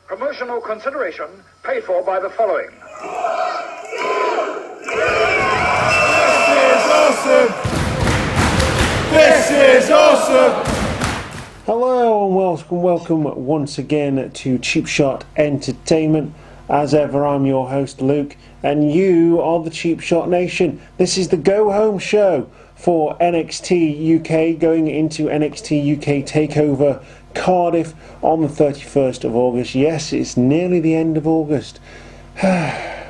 Promotional consideration paid for by the following. This is awesome! Hello and welcome once again to Cheap Shot Entertainment. As ever, I'm your host Luke, and you are the Cheap Shot Nation. This is the go home show for NXT UK, going into NXT UK Takeover Cardiff on the 31st of August. Yes, it's nearly the end of August. But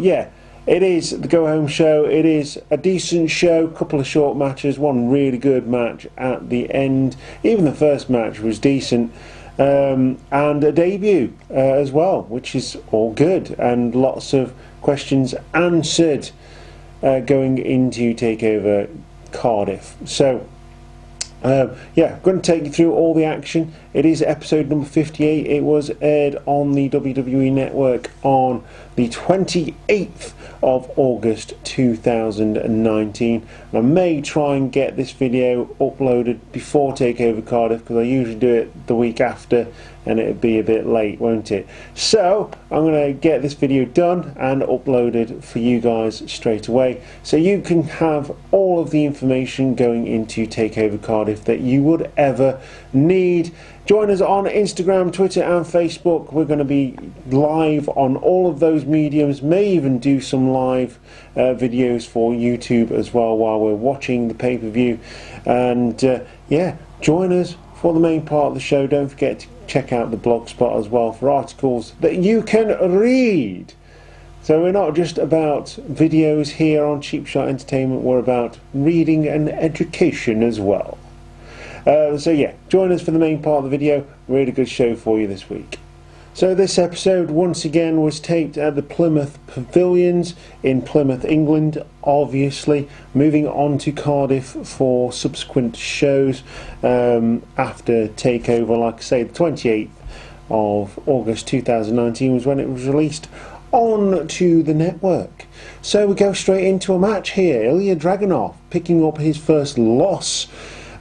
yeah, it is the go home show. It is a decent show, couple of short matches, one really good match at the end. Even the first match was decent, and a debut as well, which is all good, and lots of questions answered going into Takeover Cardiff. So yeah, I'm going to take you through all the action. It is episode number 58. It was aired on the WWE Network on the 28th of August 2019. And I may try and get this video uploaded before Takeover Cardiff, because I usually do it the week after and it'd be a bit late, won't it? So I'm going to get this video done and uploaded for you guys straight away, so you can have all of the information going into Takeover Cardiff that you would ever need. Join us on Instagram, Twitter and Facebook. We're going to be live on all of those mediums, may even do some live videos for YouTube as well while we're watching the pay-per-view. And yeah, join us for the main part of the show. Don't forget to check out the blogspot as well for articles that you can read. So we're not just about videos here on Cheap Shot Entertainment, we're about reading and education as well. So yeah, join us for the main part of the video. Really good show for you this week. So this episode once again was taped at the Plymouth Pavilions in Plymouth, England, obviously. Moving on to Cardiff for subsequent shows after Takeover. Like I say, the 28th of August 2019 was when it was released on to the network. So we go straight into a match here. Ilya Dragunov picking up his first loss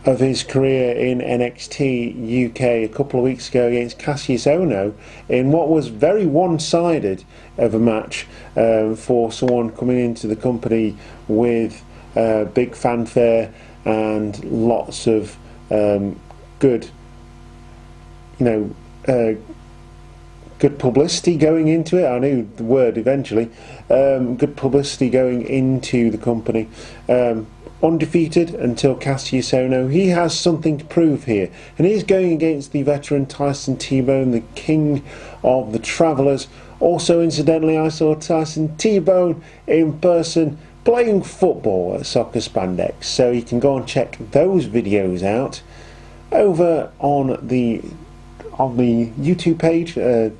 of his career in NXT UK a couple of weeks ago against Cassius Ohno in what was very one-sided of a match for someone coming into the company with big fanfare and lots of good, good publicity going into it. I knew the word eventually. Good publicity going into the company. Undefeated until Cassius Ohno. He has something to prove here, and he's going against the veteran Tyson Tbone, the king of the Travellers. Also, incidentally, I saw Tyson Tbone in person playing football at Soccer Spandex, so you can go and check those videos out over on the YouTube page.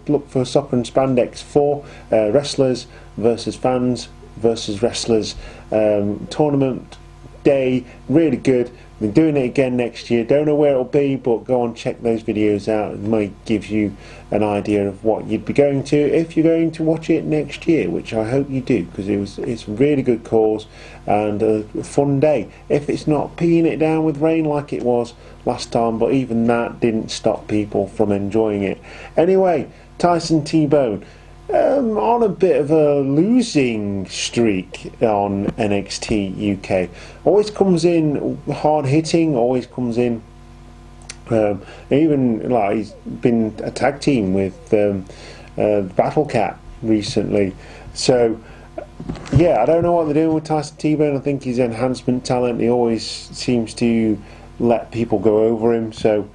Look for Soccer and Spandex 4 wrestlers versus fans versus wrestlers tournament day. Really good. We're doing it again next year. Don't know where it'll be, but go and check those videos out. It might give you an idea of what you'd be going to if you're going to watch it next year, which I hope you do, because it's a really good cause and a fun day. If it's not peeing it down with rain like it was last time, but even that didn't stop people from enjoying it. Anyway, Tyson Tbone on a bit of a losing streak on NXT UK. Always comes in hard hitting, always comes in even like he's been a tag team with Battle Cat recently. So yeah, I don't know what they're doing with Tyson Tbone. I think he's enhancement talent. He always seems to let people go over him, so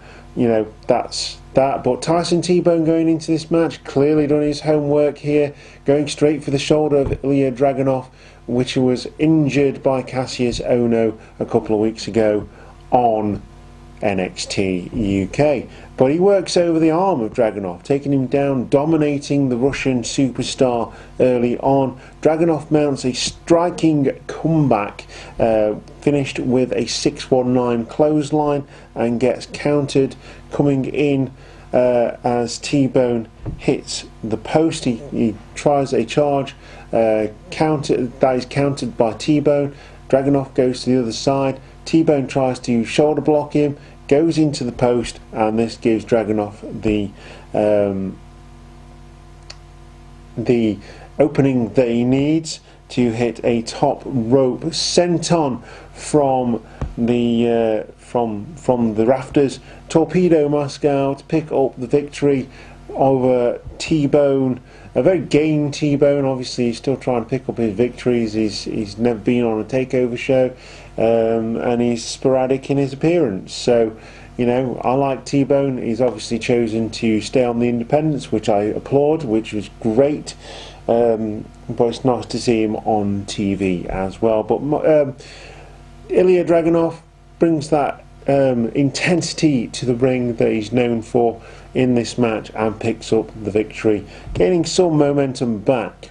that's that. But Tyson Tbone going into this match, clearly done his homework here, going straight for the shoulder of Ilya Dragunov, which was injured by Cassius Ohno a couple of weeks ago on NXT UK. But he works over the arm of Dragunov, taking him down, dominating the Russian superstar early on. Dragunov mounts a striking comeback, finished with a 619 clothesline, and gets countered, coming in as Tbone hits the post. He tries a charge, that is countered by Tbone. Dragunov goes to the other side. Tbone tries to shoulder block him, goes into the post, and this gives Dragunov the opening that he needs to hit a top rope senton from the rafters. Torpedo Moscow to pick up the victory over Tbone. A very game Tbone. Obviously, he's still trying to pick up his victories. He's never been on a takeover show, and he's sporadic in his appearance. So, you know, I like Tbone. He's obviously chosen to stay on the independents, which I applaud, which was great. But it's nice to see him on TV as well. But Ilya Dragunov brings that intensity to the ring that he's known for in this match and picks up the victory, gaining some momentum back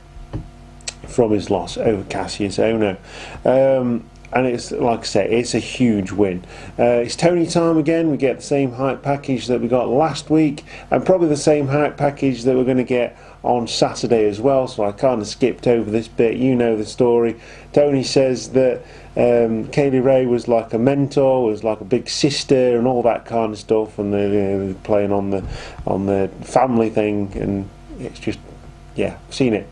from his loss over Cassius Ohno. And it's, like I say, it's a huge win. It's Tony time again. We get the same hype package that we got last week, and probably the same hype package that we're going to get on Saturday as well. So I kind of skipped over this bit. You know the story. Tony says that Kaylee Ray was like a mentor, was like a big sister, and all that kind of stuff. And they're playing on the family thing, and it's just, yeah, seen it.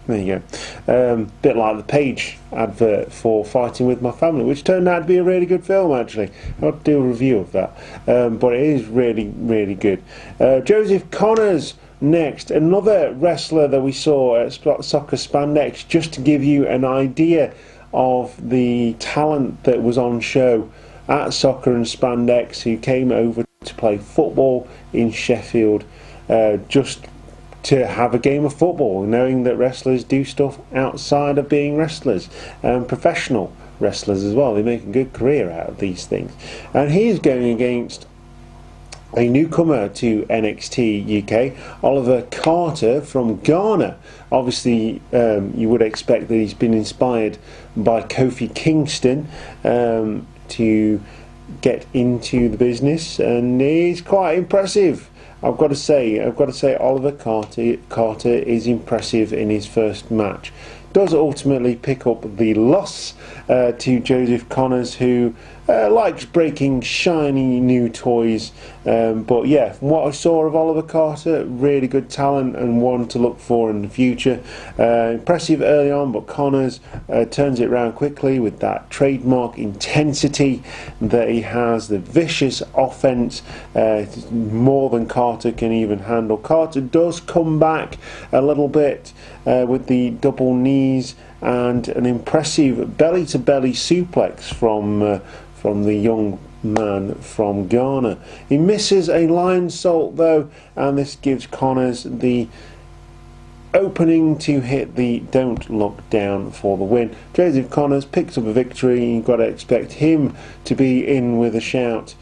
There you go. Bit like the Page advert for Fighting With My Family, which turned out to be a really good film, actually. I'll do a review of that. But it is really, really good. Joseph Connors next. Another wrestler that we saw at Soccer Spandex, just to give you an idea of the talent that was on show at Soccer and Spandex, who came over to play football in Sheffield, just to have a game of football, knowing that wrestlers do stuff outside of being wrestlers, and professional wrestlers as well. They make a good career out of these things. And he's going against a newcomer to NXT UK, Oliver Carter from Ghana. Obviously, you would expect that he's been inspired by Kofi Kingston to get into the business, and he's quite impressive. I've got to say, Oliver Carter is impressive in his first match. Does ultimately pick up the loss to Joseph Connors, who likes breaking shiny new toys. But yeah, from what I saw of Oliver Carter, really good talent and one to look for in the future. Impressive early on, but Connors turns it around quickly with that trademark intensity that he has, the vicious offense, more than Carter can even handle. Carter does come back a little bit with the double knees and an impressive belly-to-belly suplex from the young man from Ghana. He misses a lion salt though, and this gives Connors the opening to hit the Don't Look Down for the win. Joseph Connors picks up a victory. You've got to expect him to be in with a shout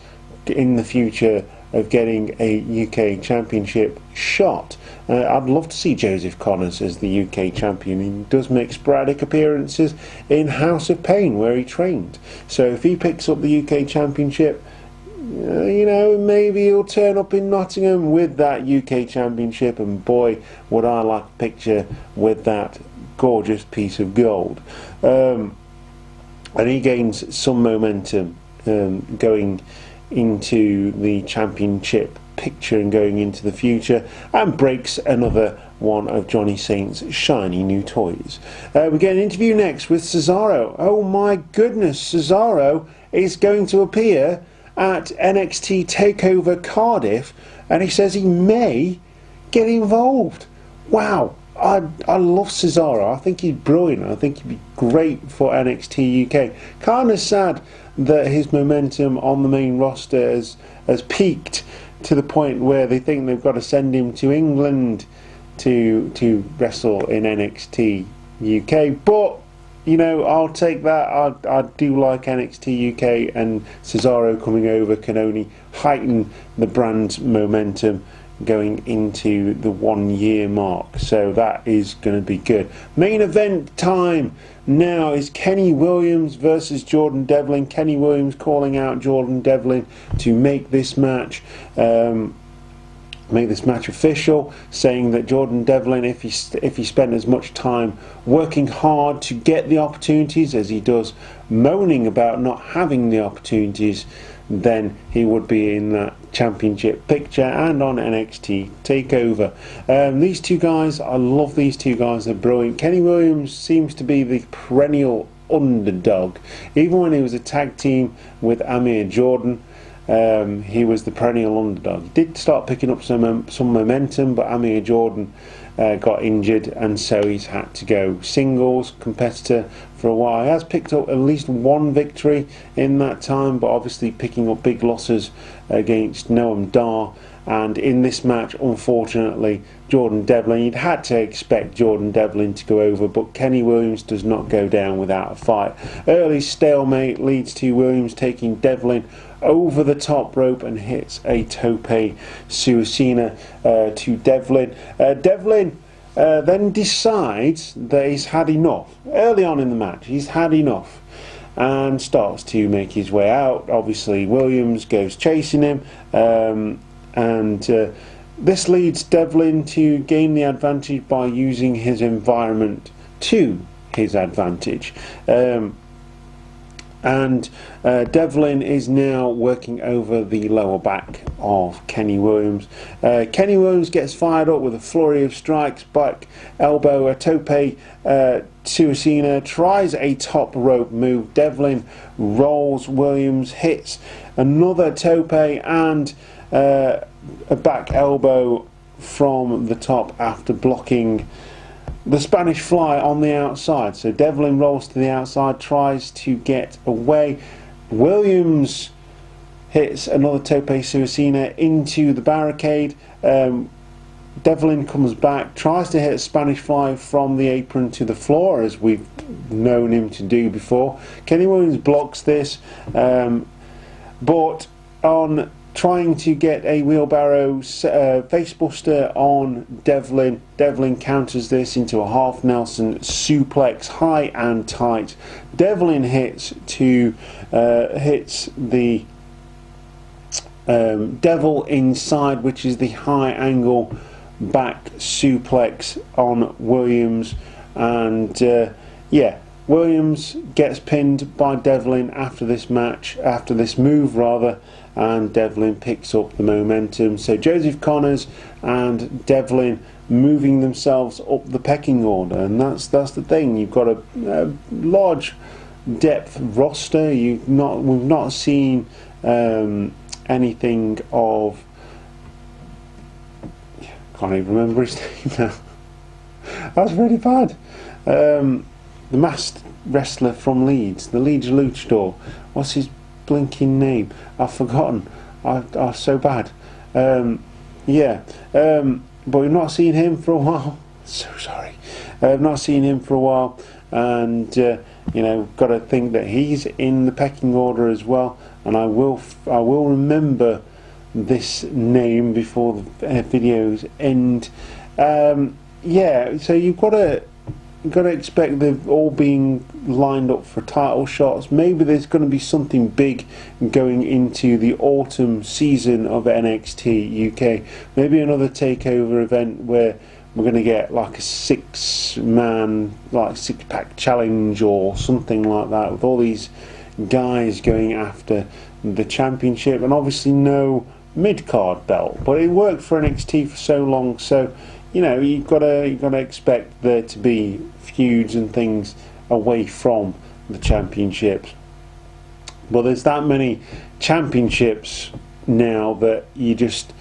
in the future of getting a UK Championship shot. I'd love to see Joseph Connors as the UK champion. He does make sporadic appearances in House of Pain, where he trained. So if he picks up the UK Championship, you know, maybe he'll turn up in Nottingham with that UK Championship, and boy, would I like a picture with that gorgeous piece of gold. And he gains some momentum going into the championship picture and going into the future, and breaks another one of Johnny Saint's shiny new toys. We get an interview next with Cesaro. Oh my goodness, Cesaro is going to appear at NXT Takeover Cardiff, and he says he may get involved. Wow, I love Cesaro. I think he's brilliant. I think he'd be great for NXT UK. Kind of sad that his momentum on the main roster has peaked to the point where they think they've got to send him to England to wrestle in NXT UK. But, you know, I'll take that. I do like NXT UK, and Cesaro coming over can only heighten the brand's momentum going into the 1 year mark. So that is going to be good. Main event time now is Kenny Williams versus Jordan Devlin. Kenny Williams calling out Jordan Devlin to make this match official, saying that Jordan Devlin, if he spent as much time working hard to get the opportunities as he does moaning about not having the opportunities, then he would be in that championship picture and on NXT Takeover. These two guys, I love these two guys, they're brilliant. Kenny Williams seems to be the perennial underdog. Even when he was a tag team with Amir Jordan, he was the perennial underdog. He did start picking up some momentum, but Amir Jordan got injured, and so he's had to go singles competitor for a while. He has picked up at least one victory in that time, but obviously picking up big losses against Noam Dar. And in this match, unfortunately, Jordan Devlin, you'd had to expect Jordan Devlin to go over, but Kenny Williams does not go down without a fight. Early stalemate leads to Williams taking Devlin over the top rope and hits a tope suicida to Devlin. Devlin then decides that he's had enough. Early on in the match, he's had enough and starts to make his way out. Obviously, Williams goes chasing him, and this leads Devlin to gain the advantage by using his environment to his advantage. Devlin is now working over the lower back of Kenny Williams. Kenny Williams gets fired up with a flurry of strikes, back elbow, a tope suicida, tries a top rope move. Devlin rolls, Williams hits another tope and a back elbow from the top after blocking the Spanish fly on the outside. So Devlin rolls to the outside, tries to get away. Williams hits another tope suicida into the barricade. Devlin comes back, tries to hit a Spanish fly from the apron to the floor, as we've known him to do before. Kenny Williams blocks this, but on trying to get a wheelbarrow facebuster on Devlin, Devlin counters this into a half Nelson suplex, high and tight. Devlin hits the Devil inside, which is the high angle back suplex on Williams, and Williams gets pinned by Devlin after this move, and Devlin picks up the momentum. So Joseph Connors and Devlin moving themselves up the pecking order, and that's the thing. You've got a large depth roster. We've not seen anything of. Can't even remember his name now. That's really bad. The masked wrestler from Leeds, the Leeds Luchador. What's his blinking name? I've forgotten. I'm so bad. But we've not seen him for a while. So sorry. I've not seen him for a while, and got to think that he's in the pecking order as well. And I will remember this name before the videos end. So you've got to expect them all being lined up for title shots. Maybe there's going to be something big going into the autumn season of NXT UK. Maybe another takeover event where we're going to get like a six-pack challenge or something like that, with all these guys going after the championship, and obviously no mid-card belt. But it worked for NXT for so long, so you've got to expect there to be feuds and things away from the championships. But there's that many championships now that you just,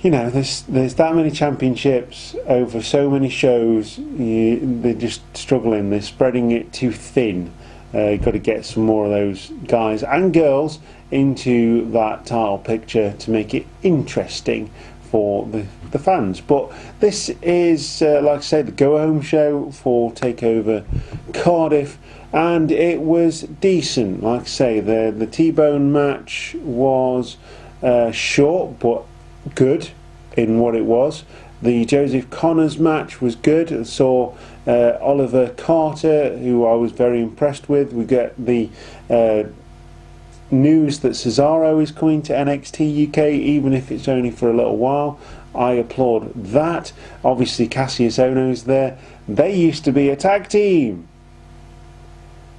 there's that many championships over so many shows. They're just struggling. They're spreading it too thin. You've got to get some more of those guys and girls into that title picture to make it interesting for the fans. But this is, like I said, the go-home show for Takeover Cardiff, and it was decent. Like I say, the Tbone match was short but good in what it was. The Joseph Connors match was good. I saw Oliver Carter, who I was very impressed with. We get the news that Cesaro is coming to NXT UK, even if it's only for a little while. I applaud that. Obviously Cassius Ohno's there. They used to be a tag team.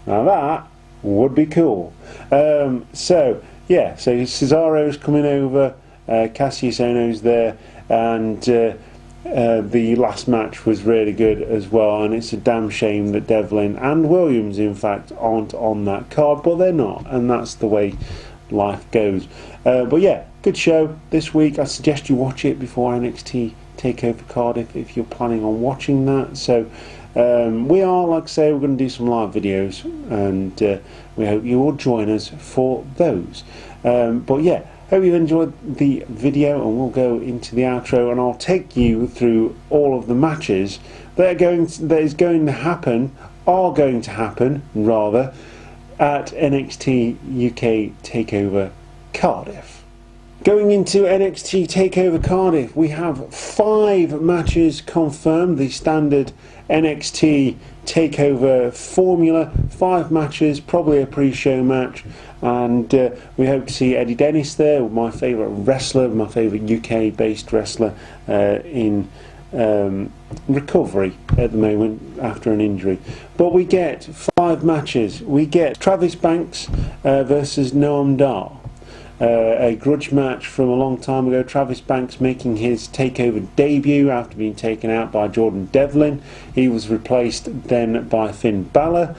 Now that would be cool. So Cesaro's coming over, Cassius Ohno's there, and the last match was really good as well, and it's a damn shame that Devlin and Williams in fact aren't on that card, but they're not, and that's the way life goes. But yeah, good show this week. I suggest you watch it before NXT Takeover Cardiff if you're planning on watching that. So we are, like I say, we're going to do some live videos, and we hope you will join us for those. But yeah, hope you enjoyed the video, and we'll go into the outro, and I'll take you through all of the matches that are going to happen at NXT UK Takeover Cardiff. Going into NXT Takeover Cardiff, we have 5 matches confirmed, the standard NXT Takeover formula. 5 matches, probably a pre-show match, and we hope to see Eddie Dennis there, my favourite wrestler, my favourite UK-based wrestler in recovery at the moment after an injury. But we get 5 matches. We get Travis Banks versus Noam Dar. A grudge match from a long time ago. Travis Banks making his takeover debut after being taken out by Jordan Devlin. He was replaced then by Finn Balor.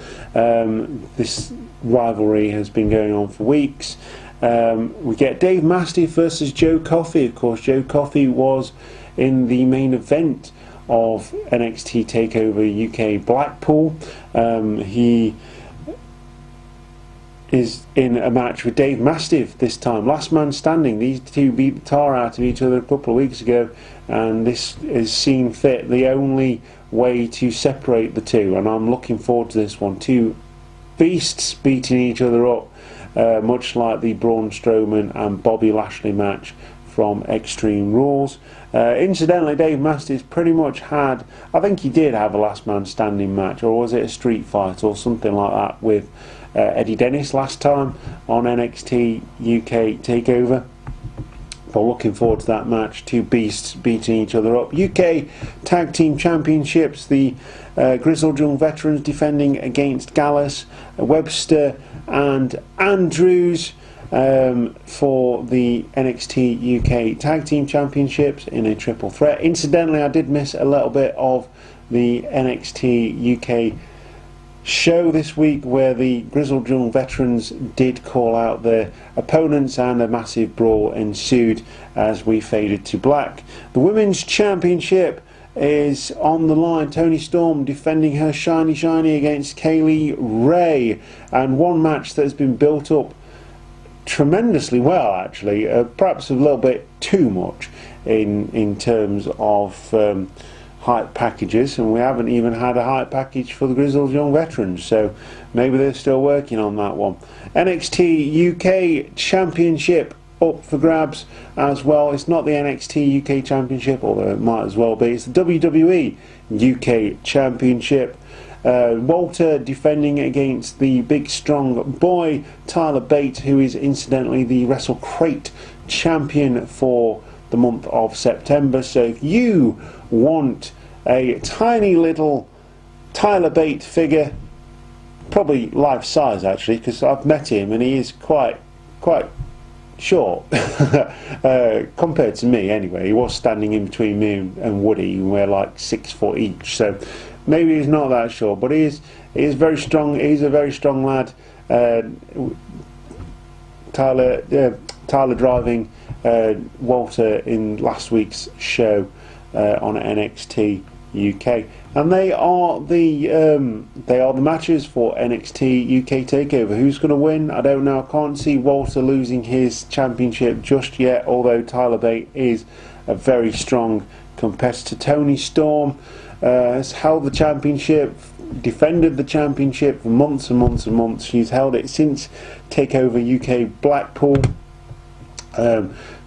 This rivalry has been going on for weeks. We get Dave Mastiff versus Joe Coffey. Of course, Joe Coffey was in the main event of NXT Takeover UK Blackpool. He is in a match with Dave Mastiff this time. Last man standing. These two beat the tar out of each other a couple of weeks ago, and this is seen fit the only way to separate the two, and I'm looking forward to this one. Two beasts beating each other up, much like the Braun Strowman and Bobby Lashley match from Extreme Rules. Incidentally, Dave Mastiff pretty much had, I think he did have a last man standing match, or was it a street fight or something like that, with Eddie Dennis last time on NXT UK Takeover. But looking forward to that match. Two beasts beating each other up. UK Tag Team Championships, the Grizzled Young Veterans defending against Gallus, Webster and Andrews for the NXT UK Tag Team Championships in a triple threat. Incidentally, I did miss a little bit of the NXT UK show this week, where the Grizzled Young Veterans did call out their opponents, and a massive brawl ensued as we faded to black. The Women's Championship is on the line. Toni Storm defending her shiny against Kaylee Ray, and one match that has been built up tremendously well, actually, perhaps a little bit too much in terms of hype packages, and we haven't even had a hype package for the Grizzled Young Veterans, so maybe they're still working on that one. NXT UK Championship up for grabs as well. It's not the NXT UK Championship, although it might as well be. It's the WWE UK Championship. Walter defending against the big strong boy Tyler Bate, who is incidentally the Wrestle Crate champion for the month of September. So if you want a tiny little Tyler Bate figure, probably life size actually, because I've met him and he is quite short compared to me anyway. He was standing in between me and Woody, and we're like 6 foot each, so maybe he's not that short, but he is very strong. He's a very strong lad. Tyler driving Walter in last week's show on NXT UK, and they are the matches for NXT UK Takeover. Who's going to win? I don't know. I can't see Walter losing his championship just yet, although Tyler Bate is a very strong competitor. Toni Storm has held the championship, defended the championship for months and months and months. She's held it since Takeover UK Blackpool.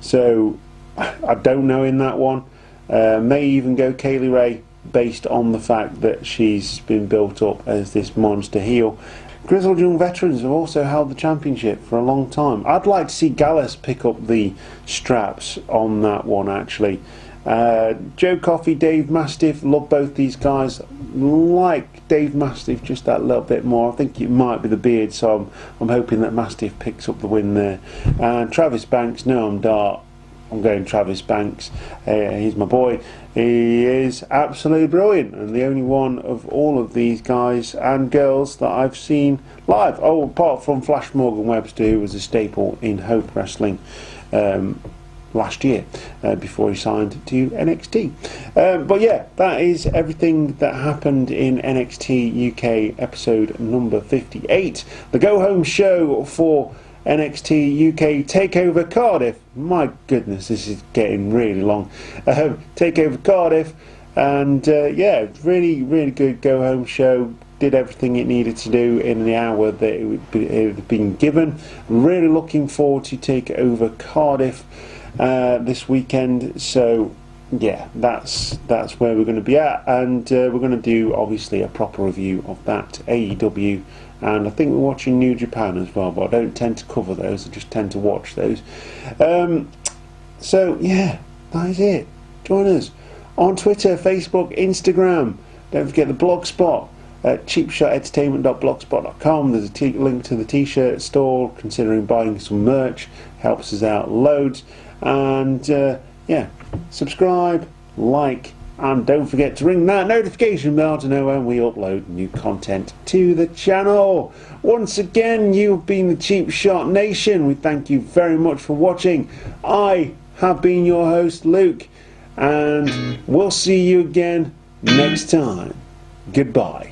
So I don't know in that one. May even go Kaylee Ray, based on the fact that she's been built up as this monster heel. Grizzled Young Veterans have also held the championship for a long time. I'd like to see Gallus pick up the straps on that one, actually. Joe Coffey, Dave Mastiff, love both these guys. Like Dave Mastiff just that little bit more. I think it might be the beard, so I'm hoping that Mastiff picks up the win there. And Travis Banks, no, I'm Dart. I'm going Travis Banks. He's my boy. He is absolutely brilliant, and the only one of all of these guys and girls that I've seen live. Oh, apart from Flash Morgan Webster, who was a staple in Hope Wrestling last year before he signed to NXT. But yeah, that is everything that happened in NXT UK episode number 58. The go home show for NXT UK Takeover Cardiff. My goodness, this is getting really long. Takeover Cardiff, and yeah, really good go home show. Did everything it needed to do in the hour that it had been given. Really looking forward to Takeover Cardiff this weekend. So yeah, that's where we're going to be at, and we're going to do obviously a proper review of that AEW. And I think we're watching New Japan as well, but I don't tend to cover those, I just tend to watch those. So yeah, that is it. Join us on Twitter, Facebook, Instagram. Don't forget the blogspot at cheapshotentertainment.blogspot.com. There's a link to the t-shirt store. Considering buying some merch, helps us out loads. And yeah, subscribe, like, and don't forget to ring that notification bell to know when we upload new content to the channel. Once again, you've been the Cheap Shot Nation. We thank you very much for watching. I have been your host, Luke, and we'll see you again next time. Goodbye.